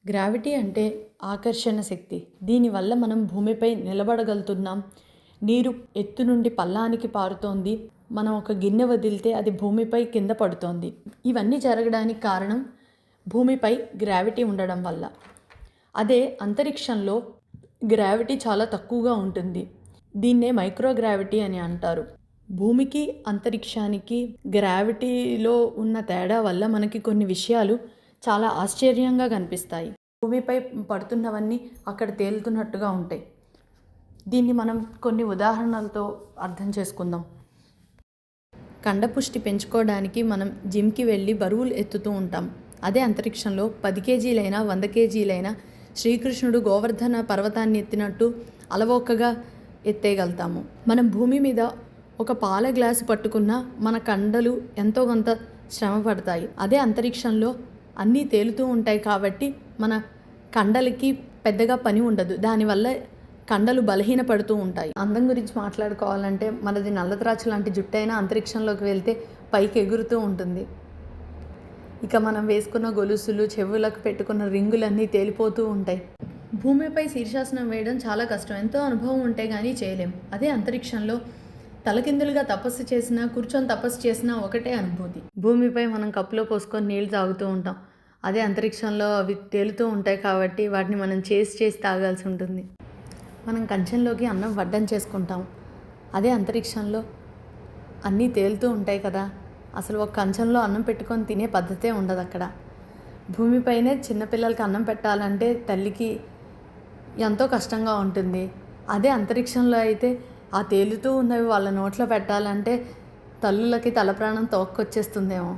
Gravity అంటే ఆకర్షణ శక్తి. దీనివల్ల మనం భూమిపై నిలబడగలుగుతున్నాం. నీరు ఎత్తు నుండి పల్లానికి పారుతోంది. మనం ఒక గిన్నె వదిలితే అది భూమిపై కింద పడుతోంది. ఇవన్నీ జరగడానికి కారణం భూమిపై గ్రావిటీ ఉండడం వల్ల. అదే అంతరిక్షంలో గ్రావిటీ చాలా తక్కువగా ఉంటుంది. దీన్నే మైక్రోగ్రావిటీ అని అంటారు. భూమికి అంతరిక్షానికి గ్రావిటీలో ఉన్న తేడా వల్ల మనకి కొన్ని విషయాలు చాలా ఆశ్చర్యంగా కనిపిస్తాయి. భూమిపై పడుతున్నవన్నీ అక్కడ తేలుతున్నట్టుగా ఉంటాయి. దీన్ని మనం కొన్ని ఉదాహరణలతో అర్థం చేసుకుందాం. కండపుష్టి పెంచుకోవడానికి మనం జిమ్కి వెళ్ళి బరువులు ఎత్తుతూ ఉంటాం. అదే అంతరిక్షంలో 10 కేజీలైనా 100 కేజీలైనా శ్రీకృష్ణుడు గోవర్ధన పర్వతాన్ని ఎత్తినట్టు అలవోకగా ఎత్తేయగలుగుతాము. మనం భూమి మీద ఒక పాల గ్లాసు పట్టుకున్నా మన కండలు ఎంతో కొంత శ్రమ పడతాయి. అదే అంతరిక్షంలో అన్నీ తేలుతూ ఉంటాయి కాబట్టి మన కండలకి పెద్దగా పని ఉండదు. దానివల్ల కండలు బలహీనపడుతూ ఉంటాయి. అందం గురించి మాట్లాడుకోవాలంటే మనది నల్లత్రాచు లాంటి జుట్టైనా అంతరిక్షంలోకి వెళ్తే పైకి ఎగురుతూ ఉంటుంది. ఇక మనం వేసుకున్న గొలుసులు, చెవులకు పెట్టుకున్న రింగులన్నీ తేలిపోతూ ఉంటాయి. భూమిపై శీర్షాసనం వేయడం చాలా కష్టం. ఎంతో అనుభవం ఉంటే కానీ చేయలేం. అదే అంతరిక్షంలో తలకిందులుగా తపస్సు చేసినా, కూర్చొని తపస్సు చేసినా ఒకటే అనుభూతి. భూమిపై మనం కప్పులో పోసుకొని నీళ్ళు తాగుతూ ఉంటాం. అదే అంతరిక్షంలో అవి తేలుతూ ఉంటాయి కాబట్టి వాటిని మనం చేసి తాగాల్సి ఉంటుంది. మనం కంచంలోకి అన్నం వడ్డం చేసుకుంటాం. అదే అంతరిక్షంలో అన్నీ తేలుతూ ఉంటాయి కదా. అసలు ఒక కంచంలో అన్నం పెట్టుకొని తినే పద్ధతే ఉండదు అక్కడ. భూమిపైనే చిన్నపిల్లలకి అన్నం పెట్టాలంటే తల్లికి ఎంతో కష్టంగా ఉంటుంది. అదే అంతరిక్షంలో అయితే ఆ తేలుతూ ఉన్నవి వాళ్ళ నోట్లో పెట్టాలంటే తల్లులకి తల ప్రాణం తోక్కొచ్చేస్తుందేమో.